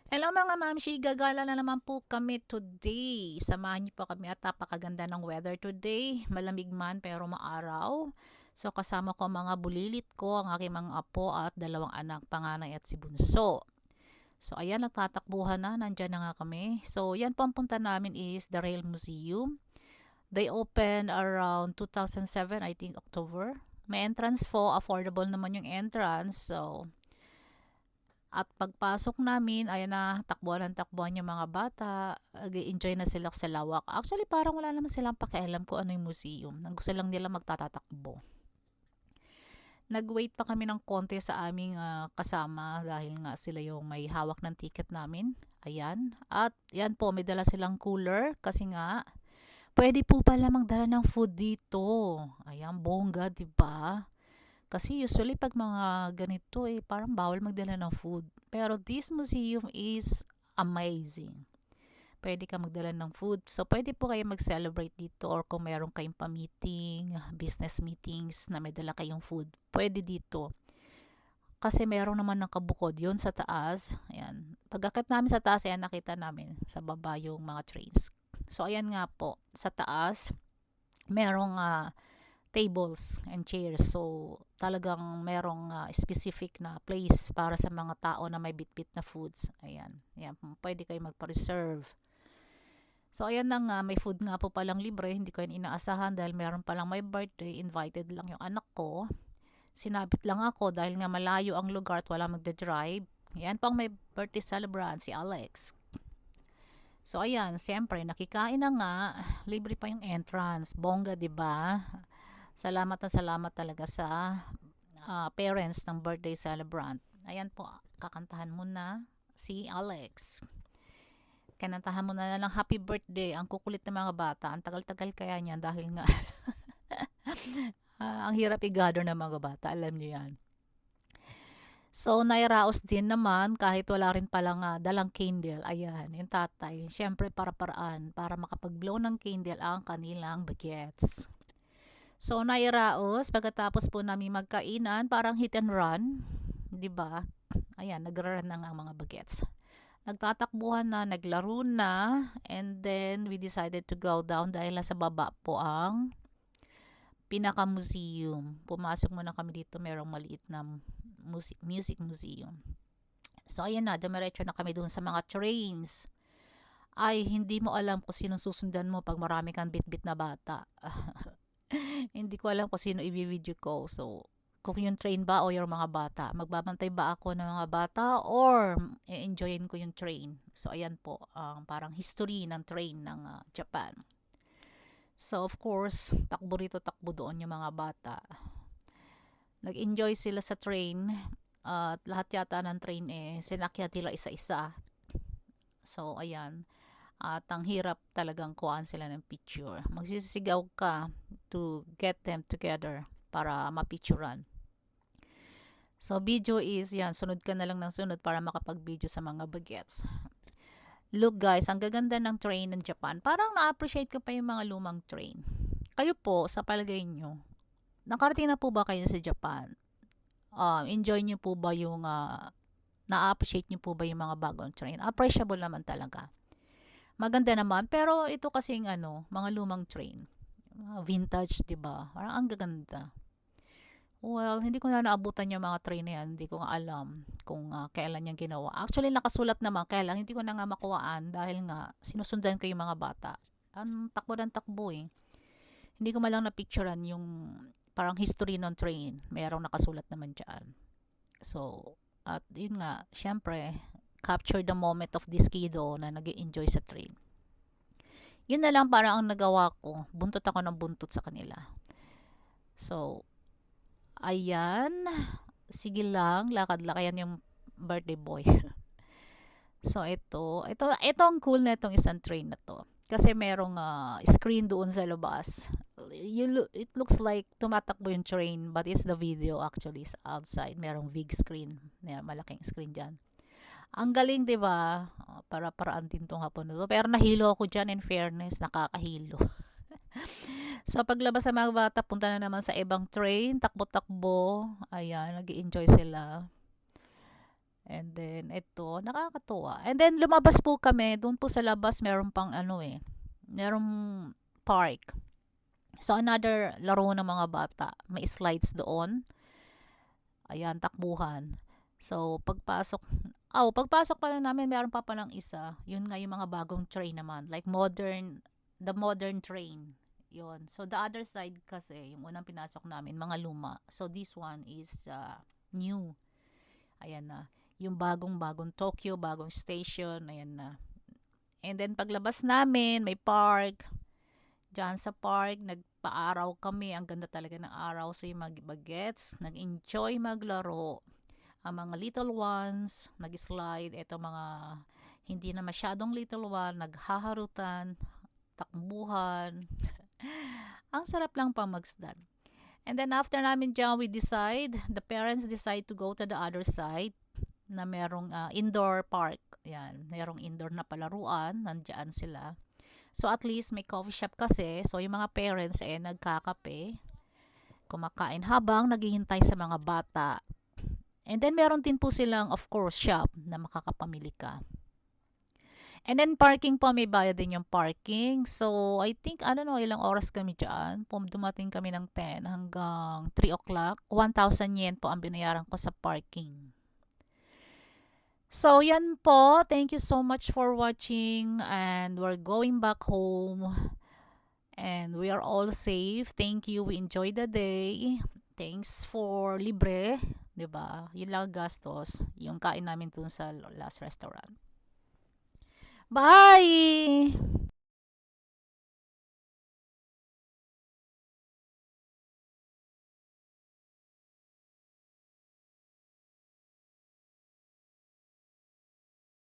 Hello mga mamshi, gagala na naman po kami today. Samahan niyo po kami at napakaganda ng weather today. Malamig man pero maaraw. So kasama ko ang mga bulilit ko, ang aking mga apo at dalawang anak, panganay at si Bunso. So ayan, nagtatakbuhan na, nandyan na nga kami. So yan po ang punta namin is the Rail Museum. They opened around 2007, I think October. May entrance po, affordable naman yung entrance. So at pagpasok namin, ayan na, takbuhan ng takbuhan yung mga bata. Nag-enjoy na sila sa lawak. Actually, parang wala naman silang pakialam kung ano yung museum. Ang gusto lang nila magtatatakbo. Nag-wait pa kami ng konti sa aming kasama dahil nga sila yung may hawak ng ticket namin. Ayan. At yan po, may dala silang cooler kasi nga pwede po pala magdala ng food dito. Ayan, bongga, 'di ba? Kasi usually pag mga ganito parang bawal magdala ng food. Pero this museum is amazing. Pwede ka magdala ng food. So, pwede po kayo mag-celebrate dito or kung meron kayong pa-meeting, business meetings na may dala kayong food, pwede dito. Kasi meron naman nakabukod yun sa taas. Ayan. Pag-akit namin sa taas, ayan, nakita namin sa baba yung mga trains. So, ayan nga po. Sa taas, merong tables and chairs. So, talagang merong specific na place para sa mga tao na may bitbit na foods. Ayan. Ayan. Pwede kayo magpa-reserve. So, ayan na nga. May food nga po palang libre. Hindi ko yan inaasahan dahil meron palang may birthday. Invited lang yung anak ko. Sinabit lang ako dahil nga malayo ang lugar at wala magda-drive. Ayan pang may birthday celebrant, si Alex. So, ayan. Siyempre, nakikain na nga. Libre pa yung entrance. Bongga, 'di ba? Salamat na salamat talaga sa parents ng birthday celebrant. Ayan po, kakantahan mo na si Alex. Kanantahan mo na lang happy birthday. Ang kukulit ng mga bata. Ang tagal-tagal kaya niyan dahil nga ang hirap i-gather ng mga bata. Alam niyo yan. So, nairaos din naman kahit wala rin palang dalang candle. Ayan, yung tatay. Siyempre, para-paraan para makapag-blow ng candle ang kanilang bagets. So, nairaos. Pagkatapos po namin magkainan, parang hit and run. 'Di ba? Ayan, nagra-run na nga ang mga bagets. Nagtatakbuhan na, naglaro na, and then we decided to go down dahil nasa baba po ang pinaka-museum. Pumasok muna kami dito, merong maliit na music museum. So, ayan na, dumiretso na kami doon sa mga trains. Ay, hindi mo alam kung sino susundan mo pag marami kang bit-bit na bata. Hindi ko alam kung sino i-video ko. So, kung yung train ba o yung mga bata. Magbabantay ba ako ng mga bata or i-enjoyin ko yung train. So, ayan po, ang parang history ng train ng Japan. So, of course, takbo rito, takbo doon yung mga bata. Nag-enjoy sila sa train at lahat yata ng train sinakyan nila isa-isa. So, ayan. At ang hirap talagang kuhaan sila ng picture. Magsisigaw ka to get them together para mapicturean. So, video is yan. Sunod ka na lang ng sunod para makapag-video sa mga bagets. Look guys, ang gaganda ng train ng Japan. Parang na-appreciate ko pa yung mga lumang train. Kayo po, sa palagay nyo, nakarating na po ba kayo sa Japan? Enjoy nyo po ba yung, na-appreciate nyo po ba yung mga bagong train? Appreciable naman talaga. Maganda naman, pero ito kasing mga lumang train. Vintage, 'di ba? Parang ang gaganda. Well, hindi ko na naabutan yung mga train na yan. Hindi ko nga alam kung kailan yan ginawa. Actually, nakasulat naman. Kaya lang, hindi ko na nga makuhaan dahil nga sinusundan ko yung mga bata. Ang takbo ng takbo eh. Hindi ko malang na-picturean yung parang history ng train. Mayroong nakasulat naman dyan. So, at yun nga, syempre, capture the moment of this kiddo na nag enjoy sa train. Yun na lang parang ang nagawa ko. Buntot ako ng buntot sa kanila. So, ayan. Sige lang, lakad-lakayan yung birthday boy. So, ito ang cool na itong isang train na to. Kasi merong screen doon sa labas. It looks like tumatakbo yung train, but it's the video actually sa outside. Merong big screen. Malaking screen dyan. Ang galing, 'di ba? Para-paraan din tong hapon nito. Pero nahilo ako diyan, in fairness, nakakahilo. So paglabas sa mga bata, punta na naman sa ibang train, takbo-takbo. Ayan, nag-enjoy sila. And then, ito, nakakatuwa. And then, lumabas po kami. Doon po sa labas, meron pang ano eh. Merong park. So, another laro ng mga bata. May slides doon. Ayan, takbuhan. So, pagpasok pa lang namin, meron pa palang isa. Yun nga yung mga bagong train naman. Like the modern train. Yun. So, the other side kasi, yung unang pinasok namin, mga luma. So, this one is new. Ayan na. Yung bagong Tokyo, bagong station. Ayan na. And then, paglabas namin, may park. Diyan sa park, nagpa-araw kami. Ang ganda talaga ng araw. So, yung mag-bagets, nag-enjoy maglaro. Ang mga little ones, nag-slide. Ito mga hindi na masyadong little one, naghaharutan, takbuhan. Ang sarap lang pa magsdan. And then after namin dyan, the parents decide to go to the other side na merong indoor park. Yan, merong indoor na palaruan. Nandiyan sila. So at least may coffee shop kasi. So yung mga parents nagkakape, kumakain habang naghihintay sa mga bata. And then meron din po silang of course shop na makakapamili ka. And then parking po, may bayad din yung parking. So I think, I don't know, ilang oras kami dyan. Dumating kami ng 10 hanggang 3 o'clock. 1,000 yen po ang binayaran ko sa parking. So, yan po. Thank you so much for watching. And we're going back home. And we are all safe. Thank you. We enjoyed the day. Thanks for libre. 'Di ba? Yun lang gastos. Yung kain namin dun sa last restaurant. Bye!